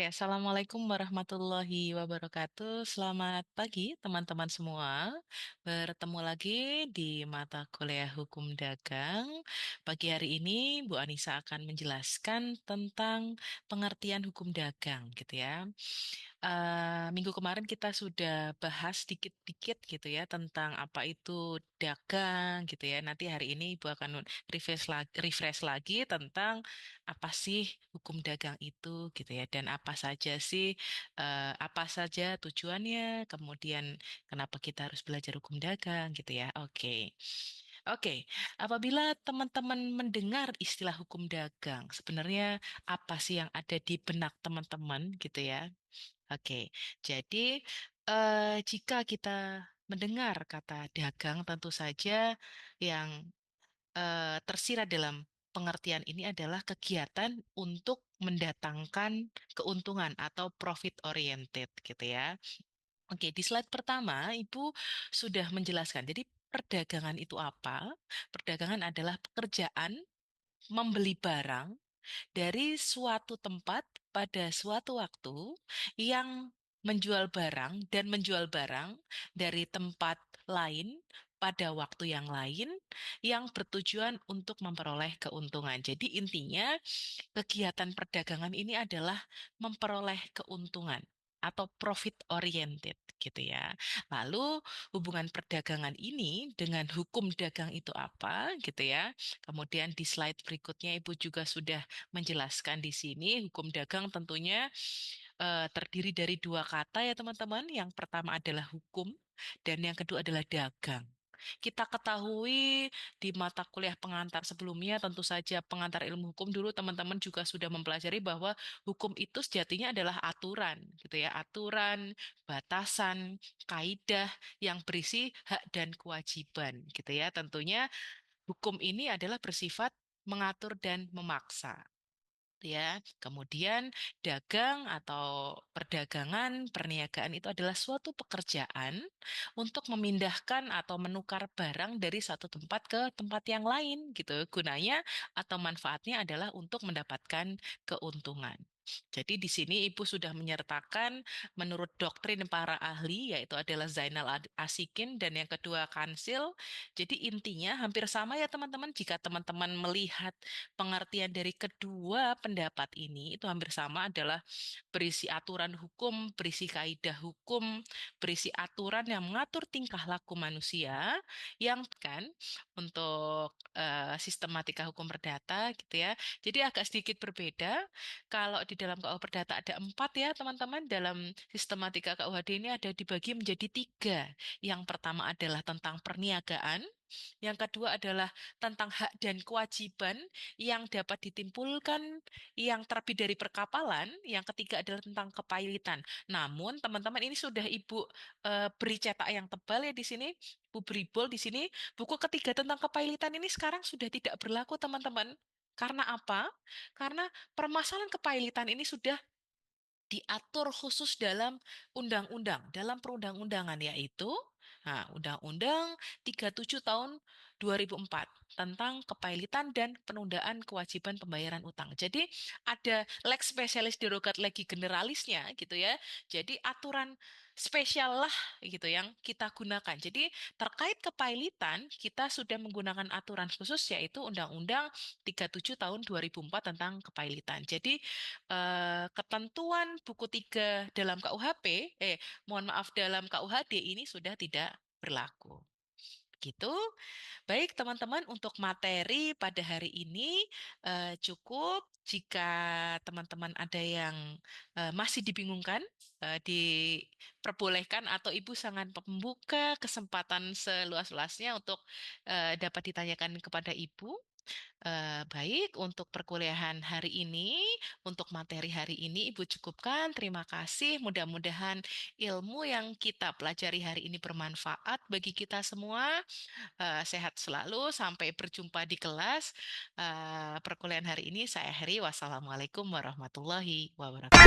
Assalamualaikum warahmatullahi wabarakatuh. Selamat pagi, teman-teman semua. Bertemu lagi di mata kuliah Hukum Dagang. Pagi hari ini, Bu Anissa akan menjelaskan tentang pengertian hukum dagang, gitu ya. Minggu kemarin kita sudah bahas dikit-dikit gitu ya tentang apa itu dagang gitu ya. Nanti hari ini Ibu akan refresh lagi tentang apa sih hukum dagang itu gitu ya dan apa saja tujuannya, kemudian kenapa kita harus belajar hukum dagang gitu ya. Oke. Oke, apabila teman-teman mendengar istilah hukum dagang, sebenarnya apa sih yang ada di benak teman-teman gitu ya? Oke, jadi jika kita mendengar kata dagang, tentu saja yang tersirat dalam pengertian ini adalah kegiatan untuk mendatangkan keuntungan atau profit oriented gitu ya. Oke, di slide pertama Ibu sudah menjelaskan. Jadi perdagangan itu apa? Perdagangan adalah pekerjaan membeli barang dari suatu tempat pada suatu waktu yang menjual barang dan menjual barang dari tempat lain pada waktu yang lain yang bertujuan untuk memperoleh keuntungan. Jadi intinya kegiatan perdagangan ini adalah memperoleh keuntungan atau profit oriented gitu ya. Lalu hubungan perdagangan ini dengan hukum dagang itu apa gitu ya. Kemudian di slide berikutnya Ibu juga sudah menjelaskan di sini hukum dagang tentunya terdiri dari dua kata ya teman-teman. Yang pertama adalah hukum dan yang kedua adalah dagang. Kita ketahui di mata kuliah pengantar sebelumnya, tentu saja pengantar ilmu hukum dulu teman-teman juga sudah mempelajari bahwa hukum itu sejatinya adalah aturan, gitu ya, aturan, batasan, kaidah yang berisi hak dan kewajiban, gitu ya. Tentunya hukum ini adalah bersifat mengatur dan memaksa ya. Kemudian dagang atau perdagangan, perniagaan itu adalah suatu pekerjaan untuk memindahkan atau menukar barang dari satu tempat ke tempat yang lain gitu. Gunanya atau manfaatnya adalah untuk mendapatkan keuntungan. Jadi di sini Ibu sudah menyertakan menurut doktrin para ahli yaitu adalah Zainal Asikin dan yang kedua Kansil. Jadi intinya hampir sama ya teman-teman jika teman-teman melihat pengertian dari kedua pendapat ini itu hampir sama adalah berisi aturan hukum, berisi kaidah hukum, berisi aturan yang mengatur tingkah laku manusia yang kan untuk sistematika hukum perdata gitu ya. Jadi agak sedikit berbeda. Kalau di dalam KUH Perdata ada 4 ya teman-teman, dalam sistematika KUHD ini ada dibagi menjadi 3. Yang pertama adalah tentang perniagaan, yang kedua adalah tentang hak dan kewajiban yang dapat ditimbulkan yang terbit dari perkapalan, yang ketiga adalah tentang kepailitan. Namun teman-teman ini sudah Ibu beri cetak yang tebal ya di sini, Ibu beri bold di sini. Buku ketiga tentang kepailitan ini sekarang sudah tidak berlaku teman-teman. Karena apa? Karena permasalahan kepailitan ini sudah diatur khusus dalam undang-undang, dalam perundang-undangan yaitu Undang-Undang 37 tahun 2004 tentang kepailitan dan penundaan kewajiban pembayaran utang. Jadi ada lex specialis derogat legi generalisnya gitu ya. Jadi aturan spesial lah gitu yang kita gunakan. Jadi terkait kepailitan kita sudah menggunakan aturan khusus yaitu Undang-Undang 37 tahun 2004 tentang kepailitan. Jadi ketentuan buku 3 dalam KUHP, mohon maaf dalam KUHD ini sudah tidak berlaku. Gitu. Baik teman-teman, untuk materi pada hari ini cukup. Jika teman-teman ada yang masih dibingungkan, diperbolehkan atau Ibu sangat membuka kesempatan seluas-luasnya untuk dapat ditanyakan kepada Ibu. Baik, untuk perkuliahan hari ini, untuk materi hari ini Ibu cukupkan. Terima kasih. Mudah-mudahan ilmu yang kita pelajari hari ini bermanfaat bagi kita semua. Sehat selalu. Sampai berjumpa di kelas. Perkuliahan hari ini saya akhiri. Wassalamualaikum warahmatullahi wabarakatuh.